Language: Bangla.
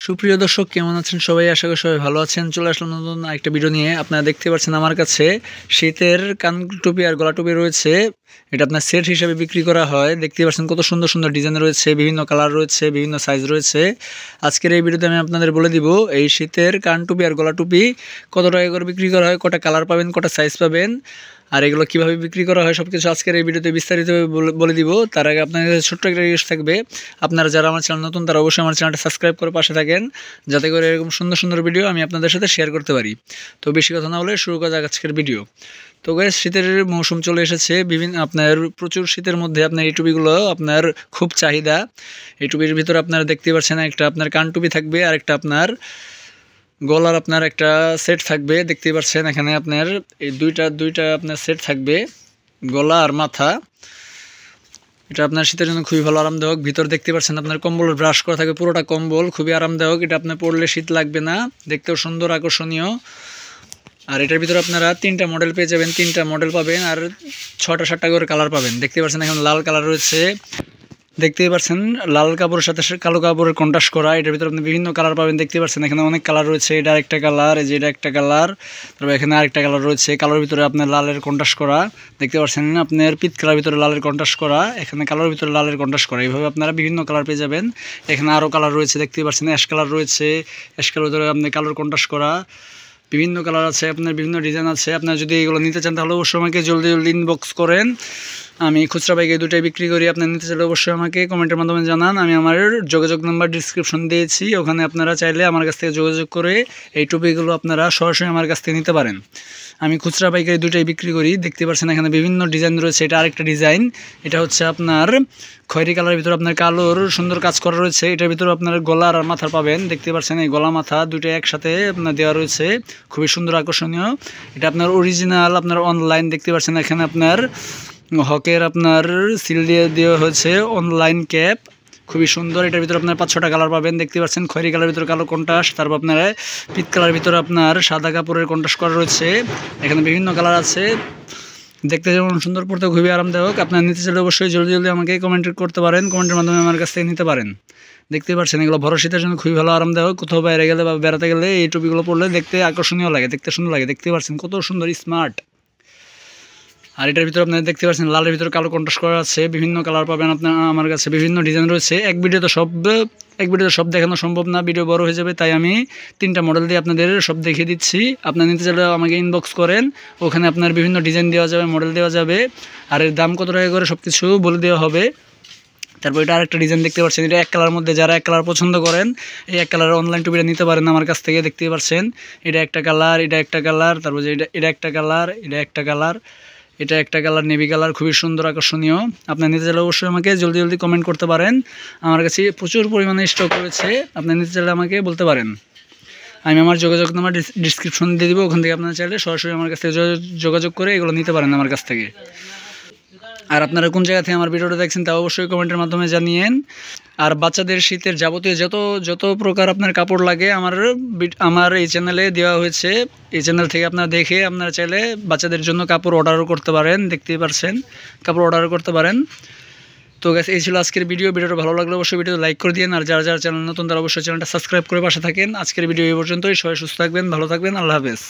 সুপ্রিয় দর্শক, কেমন আছেন সবাই? আশা করি সবাই ভালো আছেন। চলে আসলাম নতুন একটা ভিডিও নিয়ে। আপনারা দেখতে পাচ্ছেন আমার কাছে শীতের কান টুপি আর গলা টুপি রয়েছে। এটা আপনার সেট হিসেবে বিক্রি করা হয়। দেখতে পাচ্ছেন কত সুন্দর সুন্দর ডিজাইন রয়েছে, বিভিন্ন কালার রয়েছে, বিভিন্ন সাইজ রয়েছে। আজকের এই ভিডিওতে আমি আপনাদের বলে দিব এই শীতের কান টুপি আর গলা টুপি কত টাকা করে বিক্রি করা হয়, কটা কালার পাবেন, কটা সাইজ পাবেন, আর এগুলো কীভাবে বিক্রি করা হয় সব কিছু আজকের এই ভিডিওতে বিস্তারিতভাবে বলে দিব। তার আগে আপনাদের ছোট্ট একটা রিকোয়েস্ট থাকবে, আপনারা যারা আমার চ্যানেল নতুন তারা অবশ্যই আমার চ্যানেলটা সাবস্ক্রাইব করে পাশে থাকেন, যাতে করে এরকম সুন্দর সুন্দর ভিডিও আমি আপনাদের সাথে শেয়ার করতে পারি। তো বেশি কথা না বলে শুরু করা যাক আজকের ভিডিও। তো গাইস, শীতের মৌসুম চলে এসেছে। আপনার প্রচুর শীতের মধ্যে আপনার এই টুপিগুলো আপনার খুব চাহিদা। এই টুপির ভিতরে আপনারা দেখতে পাচ্ছেন একটা আপনার কান টুপি থাকবে, আর একটা আপনার গলার আপনার একটা সেট থাকবে। দেখতে পাচ্ছেন এখানে আপনার এই দুইটা আপনার সেট থাকবে, গলা আর মাথা। এটা আপনার শীতের জন্য খুবই ভালো, আরামদায়ক। ভিতর দেখতে পাচ্ছেন আপনার কম্বলের ব্রাশ করা থাকবে, পুরোটা কম্বল, খুবই আরামদায়ক। এটা আপনার পরলে শীত লাগবে না, দেখতেও সুন্দর আকর্ষণীয়। আর এটার ভিতরে আপনারা 3টা মডেল পেয়ে যাবেন, 3টা মডেল পাবেন, আর 6টা করে কালার পাবেন। দেখতে পাচ্ছেন এখন লাল কালার রয়েছে, দেখতেই পাচ্ছেন লাল কাপড়ের সাথে কালো কাপড়ের কন্ট্রাস্ট করা। এটার ভিতরে আপনি বিভিন্ন কালার পাবেন। দেখতে পাচ্ছেন এখানে অনেক কালার রয়েছে। এটা একটা কালার, এই যে এটা একটা কালার, তারপর এখানে আরেকটা কালার রয়েছে। কালোর ভিতরে আপনার লালের কন্ট্রাস্ট করা, দেখতে পাচ্ছেন আপনার পিত কালার ভিতরে লালের কন্ট্রাস্ট করা, এখানে কালোর ভিতরে লালের কন্ট্রাস্ট করা। এইভাবে আপনারা বিভিন্ন কালার পেয়ে যাবেন। এখানে আরও কালার রয়েছে, দেখতে পাচ্ছেন অ্যাশ কালার রয়েছে, অ্যাশ কালার ভিতরে আপনার কালোর কন্ট্রাস্ট করা, বিভিন্ন কালার আছে, আপনার বিভিন্ন ডিজাইন আছে। আপনার যদি এগুলো নিতে চান তাহলে অবশ্যই আমাকে জলদি ইনবক্স করেন। আমি খুচরা বাইকে দুটাই বিক্রি করি। আপনার নিতে চাইলে অবশ্যই আমাকে কমেন্টের মাধ্যমে জানান। আমি আমার যোগাযোগ নাম্বার ডিসক্রিপশন দিয়েছি, ওখানে আপনারা চাইলে আমার কাছ থেকে যোগাযোগ করে এই টুপিগুলো আপনারা সরাসরি আমার কাছ থেকে নিতে পারেন। আমি খুচরা বাইকে দুটাই বিক্রি করি। দেখতে পাচ্ছেন এখানে বিভিন্ন ডিজাইন রয়েছে। এটা আরেকটা ডিজাইন, এটা হচ্ছে আপনার খয়েরি কালারের ভিতরে আপনার কালোর সুন্দর কাজ করা রয়েছে। এটার ভিতরে আপনার গলা আর মাথার পাবেন। দেখতে পাচ্ছেন এই গলা মাথা দুটোই একসাথে আপনার দেওয়া রয়েছে, খুবই সুন্দর আকর্ষণীয়। এটা আপনার অরিজিনাল, আপনার অনলাইন। দেখতে পাচ্ছেন এখানে আপনার হকের আপনার সিল দিয়ে দেওয়া হয়েছে, অনলাইন ক্যাপ, খুবই সুন্দর। এটার ভিতরে আপনার 5-6টা কালার পাবেন। দেখতে পাচ্ছেন খয়েরি কালারের ভিতরে কালো কন্ট্রাস্ট, তারপর আপনার পিত কালারের ভিতরে আপনার সাদা কাপড়ের কন্ট্রাস্ট করা রয়েছে। এখানে বিভিন্ন কালার আছে, দেখতে যেমন সুন্দর, পড়তে খুবই আরামদায়ক। আপনার নিতে চাইলে অবশ্যই জলদি আমাকে কমেন্ট করতে পারেন, কমেন্টের মাধ্যমে আমার কাছ থেকে নিতে পারেন। দেখতে পাচ্ছেন এগুলো ভর শীতের জন্য খুবই ভালো, আরামদায়ক। কোথাও বাইরে গেলে বা বেড়াতে গেলে এই টুপিগুলো পরলে দেখতে আকর্ষণীয় লাগে, দেখতে সুন্দর লাগে। দেখতে পাচ্ছেন কত সুন্দর, স্মার্ট। আর এটার ভিতরে আপনারা দেখতে পাচ্ছেন লালের ভিতরে কালো কন্ট্রাস্ট করা আছে, বিভিন্ন কালার পাবেন আপনার আমার কাছে, বিভিন্ন ডিজাইন রয়েছে। এক ভিডিওতে সব দেখানো সম্ভব না, ভিডিও বড় হয়ে যাবে, তাই আমি 3টা মডেল দিয়ে আপনাদের সব দেখিয়ে দিচ্ছি। আপনার নিতে চাইলে আমাকে ইনবক্স করেন, ওখানে আপনার বিভিন্ন ডিজাইন দেওয়া যাবে, মডেল দেওয়া যাবে, আর এর দাম কত টাকা করে সব কিছু বলে দেওয়া হবে। তারপর এটা আরেকটা ডিজাইন দেখতে পাচ্ছেন, এটা এক কালার মধ্যে, যারা এক কালার পছন্দ করেন এই এক কালারের অনলাইন টুপিটা নিতে পারেন আমার কাছ থেকে। দেখতে পাচ্ছেন এটা একটা কালার, এটা একটা কালার, তারপর এটা একটা কালার, এটা একটা কালার, এটা একটা কালার, নেভি কালার, খুবই সুন্দর আকর্ষণীয়। আপনার নিতে চাইলে অবশ্যই আমাকে জলদি কমেন্ট করতে পারেন। আমার কাছে প্রচুর পরিমাণে স্টক রয়েছে, আপনার নিতে চাইলে আমাকে বলতে পারেন। আমি আমার যোগাযোগ নাম্বার ডিসক্রিপশন দিয়ে দিব, ওখান থেকে আপনারা চাইলে সরাসরি আমার কাছ থেকে যোগাযোগ করে এগুলো নিতে পারেন আমার কাছ থেকে। আর আপনারা কোন জায়গা থেকে আমার ভিডিওটা দেখছেন তা অবশ্যই কমেন্টের মাধ্যমে জানিয়েন। আর বাচ্চাদের শীতের যাবতীয় যত প্রকার আপনার কাপড় লাগে আমার এই চ্যানেলে দেওয়া হয়েছে। এই চ্যানেল থেকে আপনারা দেখে আপনারা চাইলে বাচ্চাদের জন্য কাপড় অর্ডারও করতে পারেন। দেখতেই পারছেন কাপড় অর্ডার করতে পারেন। তো গাইস, এই ছিল আজকের ভিডিওটা ভালো লাগলে অবশ্যই ভিডিও লাইক করে দিন। আর যারা চ্যানেল নতুন তারা অবশ্যই চ্যানেলটা সাবস্ক্রাইব করে পাশে থাকেন। আজকের ভিডিও এই পর্যন্তই। সবাই সুস্থ থাকবেন, ভালো থাকবেন, আল্লাহ হাফেজ।